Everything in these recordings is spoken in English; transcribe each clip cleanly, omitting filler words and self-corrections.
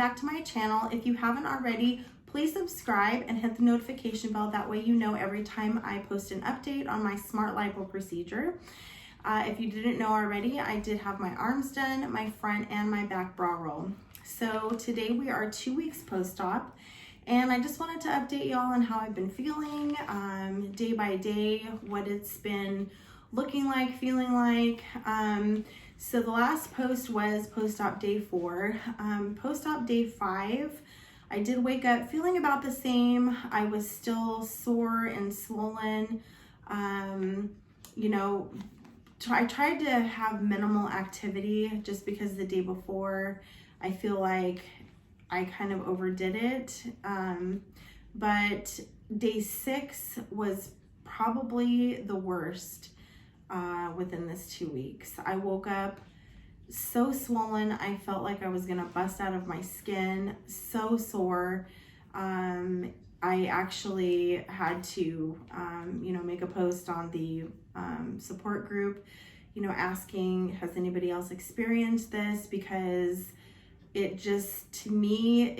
back to my channel. If you haven't already, please subscribe and hit the notification bell. That way you know every time I post an update on my Smart Lipo procedure. If you didn't know already, I did have my arms done, my front and my back bra roll. So today we are 2 weeks post-op, and I just wanted to update y'all on how I've been feeling day by day, what it's been looking like, feeling like. So the last post was post-op day 4. Post-op day 5, I did wake up feeling about the same. I was still sore and swollen. You know, I tried to have minimal activity just because the day before I feel like I kind of overdid it. But day 6 was probably the worst within this 2 weeks. I woke up so swollen. I felt like I was gonna bust out of my skin, so sore. I actually had to, make a post on the support group, asking, has anybody else experienced this? Because it just, to me,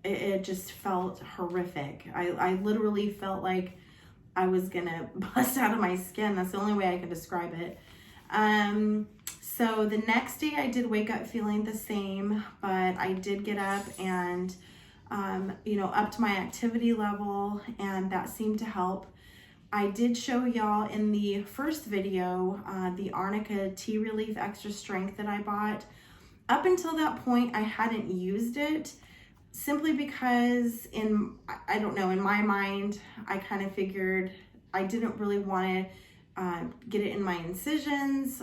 it just felt horrific. I literally felt like I was gonna bust out of my skin. That's the only way I can describe it. So the next day I did wake up feeling the same, but I did get up and, upped my activity level, and that seemed to help. I did show y'all in the first video, the Arnica Tea Relief Extra Strength that I bought. Up until that point, I hadn't used it simply because in my mind, I kind of figured I didn't really want to get it in my incisions.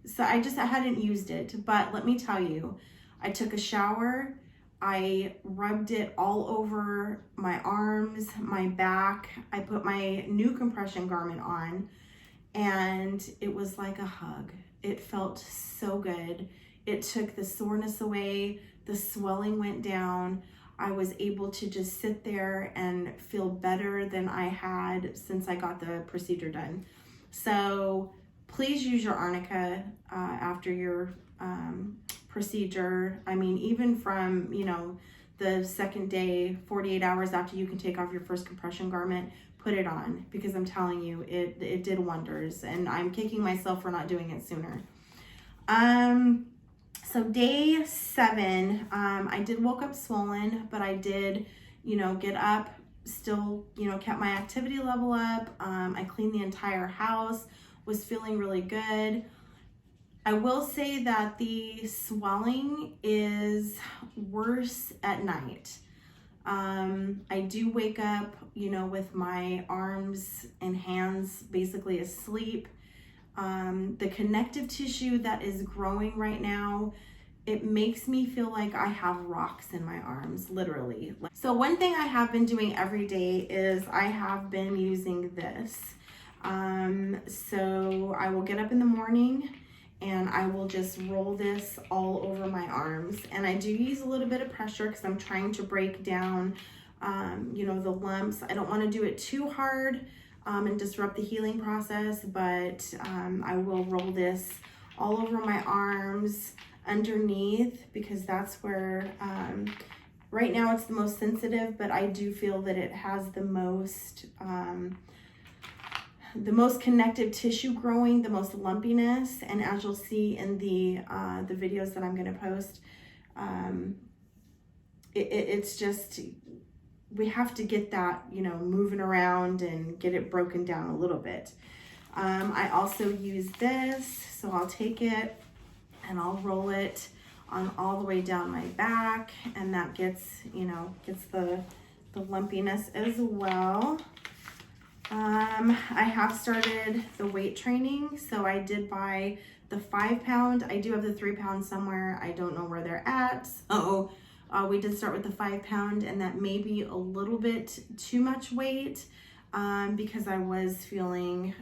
So I hadn't used it, but let me tell you, I took a shower, I rubbed it all over my arms, my back, I put my new compression garment on, and it was like a hug. It felt so good. It took the soreness away, the swelling went down. I was able to just sit there and feel better than I had since I got the procedure done. So please use your Arnica after your procedure. I mean, even from, the second day, 48 hours after you can take off your first compression garment, put it on, because I'm telling you, it did wonders, and I'm kicking myself for not doing it sooner. So day 7, I did woke up swollen, but I did, get up, still, kept my activity level up. I cleaned the entire house, was feeling really good. I will say that the swelling is worse at night. I do wake up, with my arms and hands basically asleep. The connective tissue that is growing right now, it makes me feel like I have rocks in my arms, literally. So one thing I have been doing every day is I have been using this. So I will get up in the morning and I will just roll this all over my arms. And I do use a little bit of pressure because I'm trying to break down, the lumps. I don't want to do it too hard and disrupt the healing process, but I will roll this all over my arms, underneath, because that's where, right now it's the most sensitive, but I do feel that it has the most connective tissue growing, the most lumpiness, and as you'll see in the videos that I'm going to post, it's just, we have to get that, moving around and get it broken down a little bit. I also use this, so I'll take it and I'll roll it on all the way down my back, and that gets the lumpiness as well. I have started the weight training, so I did buy the 5-pound. I do have the 3-pound somewhere. I don't know where they're at. So we did start with the 5-pound, and that may be a little bit too much weight because I was feeling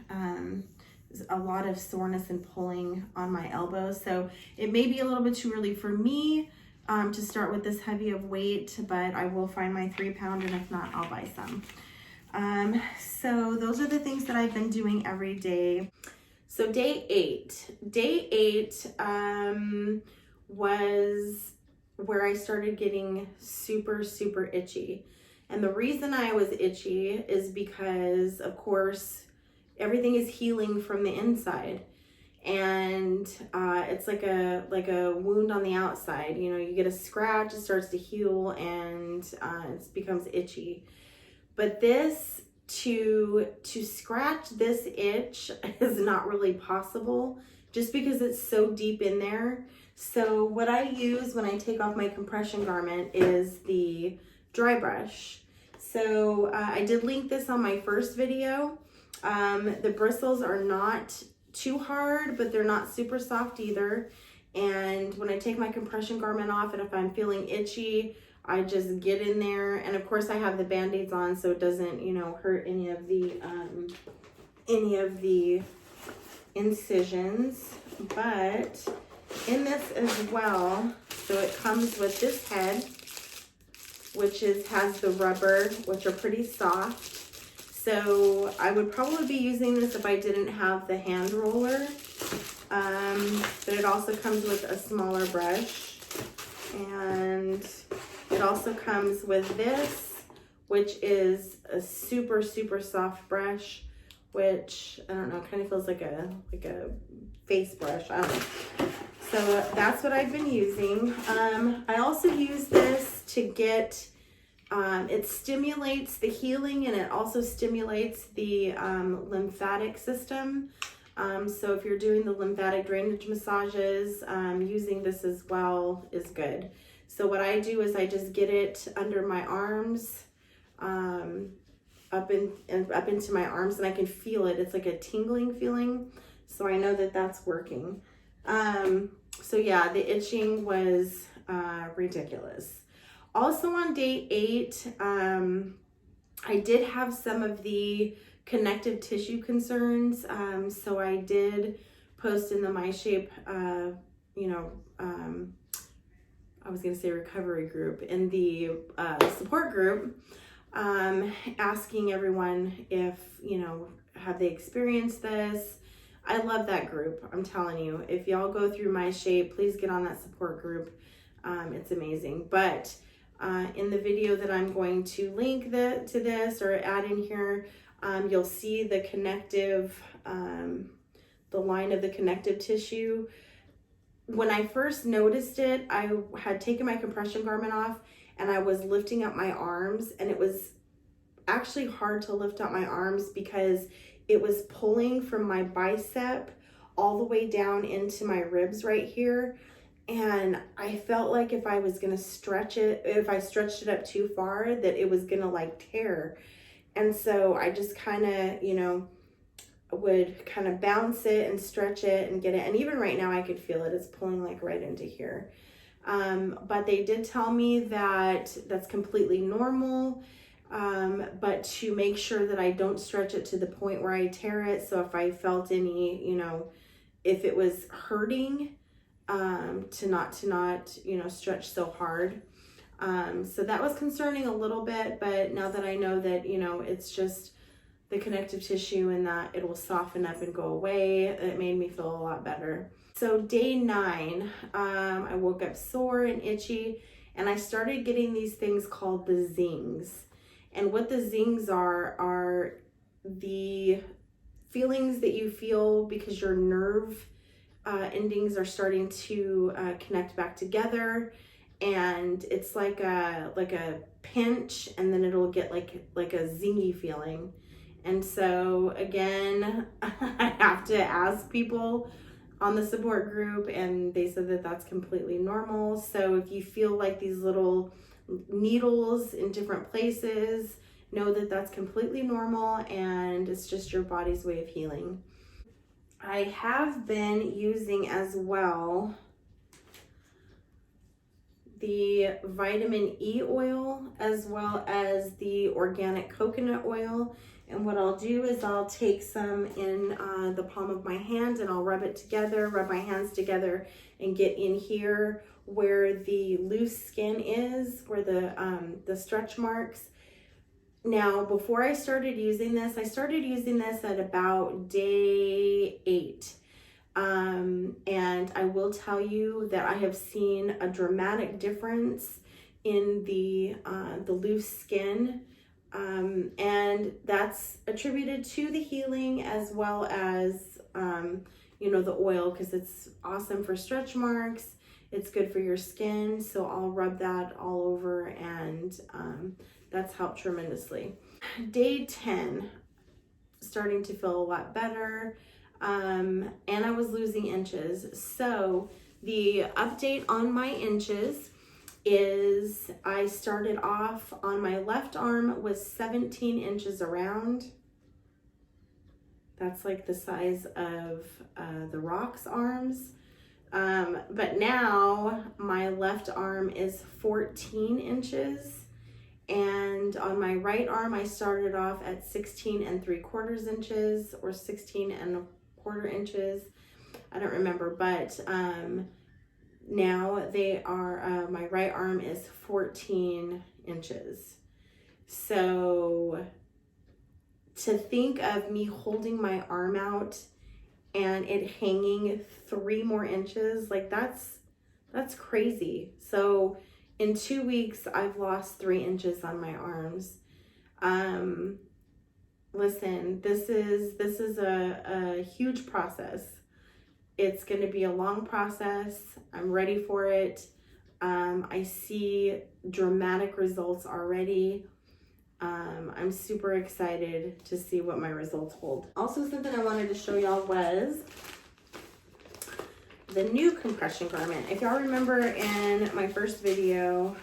a lot of soreness and pulling on my elbows. So it may be a little bit too early for me to start with this heavy of weight, but I will find my 3-pound, and if not, I'll buy some. So those are the things that I've been doing every day. So day 8 was where I started getting super, super itchy. And the reason I was itchy is because, of course, everything is healing from the inside. And it's like a wound on the outside. You know, you get a scratch, it starts to heal, and it becomes itchy. But this, to scratch this itch is not really possible, just because it's so deep in there. So what I use when I take off my compression garment is the dry brush. So I did link this on my first video. The bristles are not too hard, but they're not super soft either. And when I take my compression garment off, and if I'm feeling itchy, I just get in there. And of course I have the band-aids on, so it doesn't, you know, hurt any of the incisions. But in this as well, so it comes with this head, which has the rubber, which are pretty soft. So I would probably be using this if I didn't have the hand roller. But it also comes with a smaller brush. And it also comes with this, which is a super, super soft brush, which, I don't know, kind of feels like a face brush. I don't know. So that's what I've been using. I also use this to get, it stimulates the healing, and it also stimulates the lymphatic system. So if you're doing the lymphatic drainage massages, using this as well is good. So what I do is I just get it under my arms, up into my arms, and I can feel it. It's like a tingling feeling. So I know that that's working. So yeah, the itching was ridiculous. Also on day 8, I did have some of the connective tissue concerns. So I did post in the MyShape, I was going to say recovery group, in the support group, asking everyone if, you know, have they experienced this. I love that group. I'm telling you, if y'all go through MyShape, please get on that support group. It's amazing. But in the video that I'm going to link to this or add in here, you'll see the connective, the line of the connective tissue. When I first noticed it, I had taken my compression garment off and I was lifting up my arms, and it was actually hard to lift up my arms because it was pulling from my bicep all the way down into my ribs right here. And I felt like if I was going to stretch it, if I stretched it up too far, that it was going to like tear. And so I just kind of, you know, would kind of bounce it and stretch it and get it. And even right now I could feel it. It's pulling like right into here. But they did tell me that that's completely normal. But to make sure that I don't stretch it to the point where I tear it. So if I felt any, you know, if it was hurting, to not, you know, stretch so hard. So that was concerning a little bit, but now that I know that, you know, it's just the connective tissue and that it will soften up and go away, it made me feel a lot better. So day 9, I woke up sore and itchy, and I started getting these things called the zings. And what the zings are the feelings that you feel because your nerve endings are starting to connect back together, and it's like a pinch, and then it'll get like a zingy feeling. And so again, I have to ask people on the support group, and they said that that's completely normal. So if you feel like these little needles in different places, know that that's completely normal, and it's just your body's way of healing. I have been using as well the vitamin E oil as well as the organic coconut oil. And what I'll do is I'll take some in the palm of my hand, and I'll rub my hands together and get in here where the loose skin is, where the stretch marks. Now, before I started using this at about day 8. And I will tell you that I have seen a dramatic difference in the loose skin, and that's attributed to the healing as well as you know, the oil, because it's awesome for stretch marks. It's good for your skin, so I'll rub that all over, and that's helped tremendously. Day 10, starting to feel a lot better, and I was losing inches. So the update on my inches is I started off on my left arm was 17 inches around. That's like the size of the Rock's arms. But now my left arm is 14 inches. And on my right arm, I started off at 16 3/4 inches or 16 1/4 inches. I don't remember, but now they are, my right arm is 14 inches. So to think of me holding my arm out and it hanging 3 more inches, like that's crazy. So in 2 weeks, I've lost 3 inches on my arms. Listen, this is a huge process. It's going to be a long process. I'm ready for it. I see dramatic results already. I'm super excited to see what my results hold. Also, something I wanted to show y'all was the new compression garment. If y'all remember in my first video,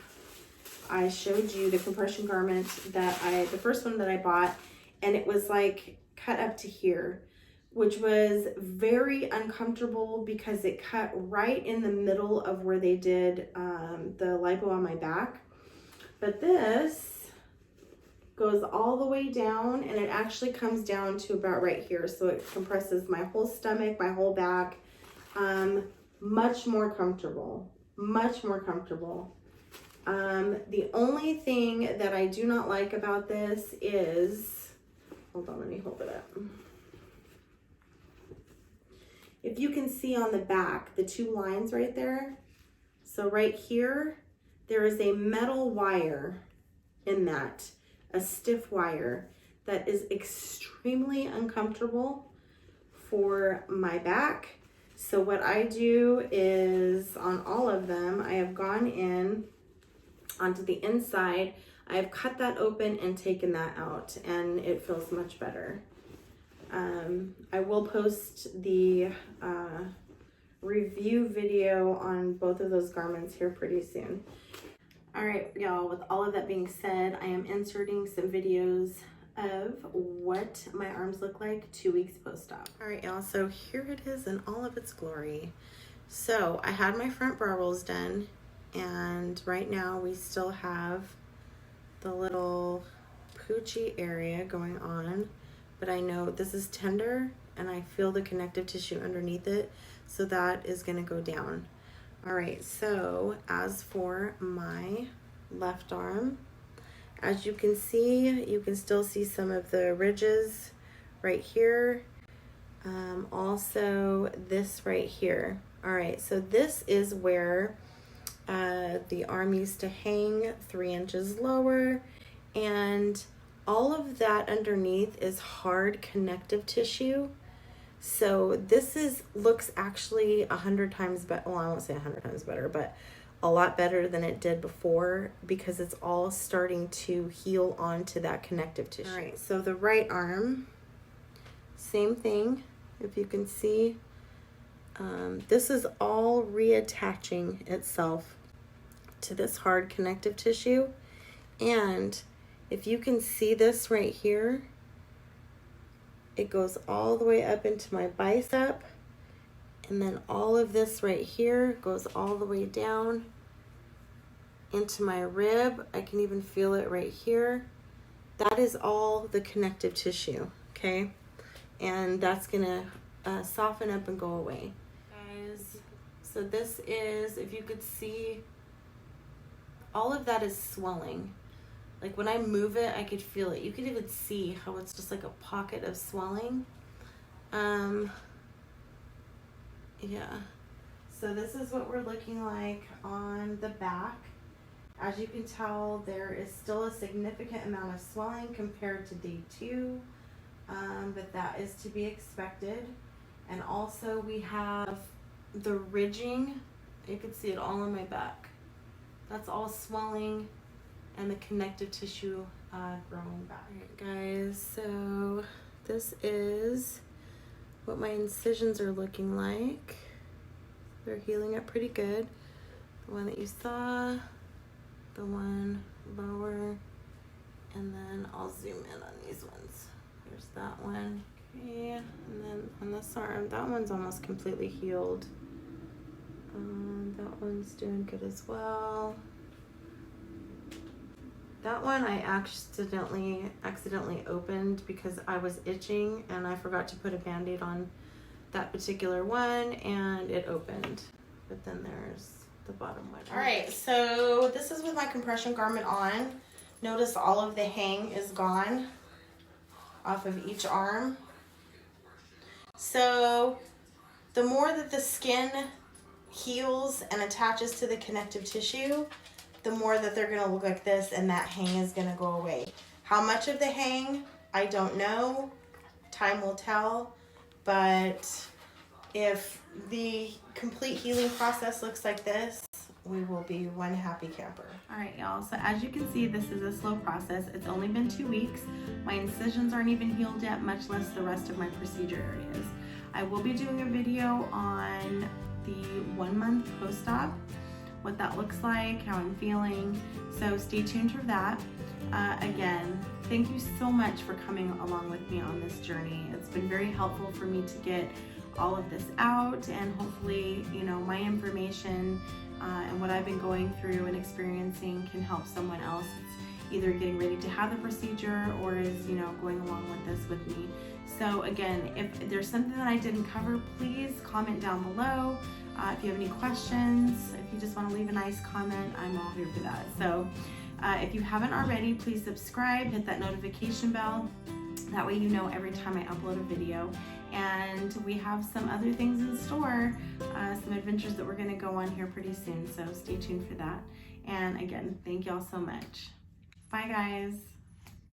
I showed you the compression garment that the first one that I bought, and it was like cut up to here, which was very uncomfortable because it cut right in the middle of where they did the lipo on my back. But this goes all the way down, and it actually comes down to about right here. So it compresses my whole stomach, my whole back. Much more comfortable, much more comfortable. The only thing that I do not like about this is, hold on, let me hold it up. If you can see on the back, the 2 lines right there. So right here, there is a metal wire in that, a stiff wire that is extremely uncomfortable for my back. So what I do is on all of them, I have gone in onto the inside. I have cut that open and taken that out, and it feels much better. I will post the review video on both of those garments here pretty soon. All right, y'all, with all of that being said, I am inserting some videos of what my arms look like 2 weeks post-op. All right, y'all, so here it is in all of its glory. So I had my front brow rolls done, and right now we still have the little poochy area going on, but I know this is tender and I feel the connective tissue underneath it, so that is gonna go down. All right, so as for my left arm, as you can see, you can still see some of the ridges right here. Also this right here. All right, so this is where the arm used to hang 3 inches lower, and all of that underneath is hard connective tissue. So this looks actually 100 times better. Well, I won't say 100 times better, but a lot better than it did before, because it's all starting to heal onto that connective tissue. All right, so the right arm, same thing. If you can see, this is all reattaching itself to this hard connective tissue. And if you can see this right here, it goes all the way up into my bicep, and then all of this right here goes all the way down into my rib. I can even feel it right here. That is all the connective tissue, okay? And that's gonna soften up and go away. Guys, so this is, if you could see, all of that is swelling. Like when I move it, I could feel it. You could even see how it's just like a pocket of swelling. Yeah. So this is what we're looking like on the back. As you can tell, there is still a significant amount of swelling compared to day 2, but that is to be expected. And also we have the ridging. You can see it all on my back. That's all swelling and the connective tissue growing back. All right, guys, so this is what my incisions are looking like. They're healing up pretty good. The one that you saw, the one lower, and then I'll zoom in on these ones. Here's that one. Okay, and then on this arm, that one's almost completely healed. That one's doing good as well. That one I accidentally opened because I was itching and I forgot to put a band-aid on that particular one and it opened. But then there's the bottom one. All right, so this is with my compression garment on. Notice all of the hang is gone off of each arm. So the more that the skin heals and attaches to the connective tissue, the more that they're gonna look like this and that hang is gonna go away. How much of the hang, I don't know. Time will tell. But if the complete healing process looks like this, we will be one happy camper. All right, y'all, so as you can see, this is a slow process. It's only been 2 weeks. My incisions aren't even healed yet, much less the rest of my procedure areas. I will be doing a video on the 1 month post-op, what that looks like, how I'm feeling. So stay tuned for that. Again, thank you so much for coming along with me on this journey. It's been very helpful for me to get all of this out, and hopefully, you know, my information and what I've been going through and experiencing can help someone else that's either getting ready to have the procedure or is, you know, going along with this with me. So again, if there's something that I didn't cover, please comment down below. If you have any questions, if you just want to leave a nice comment, I'm all here for that. So if you haven't already, please subscribe, hit that notification bell. That way you know every time I upload a video. And we have some other things in store, some adventures that we're going to go on here pretty soon. So stay tuned for that. And again, thank y'all so much. Bye, guys.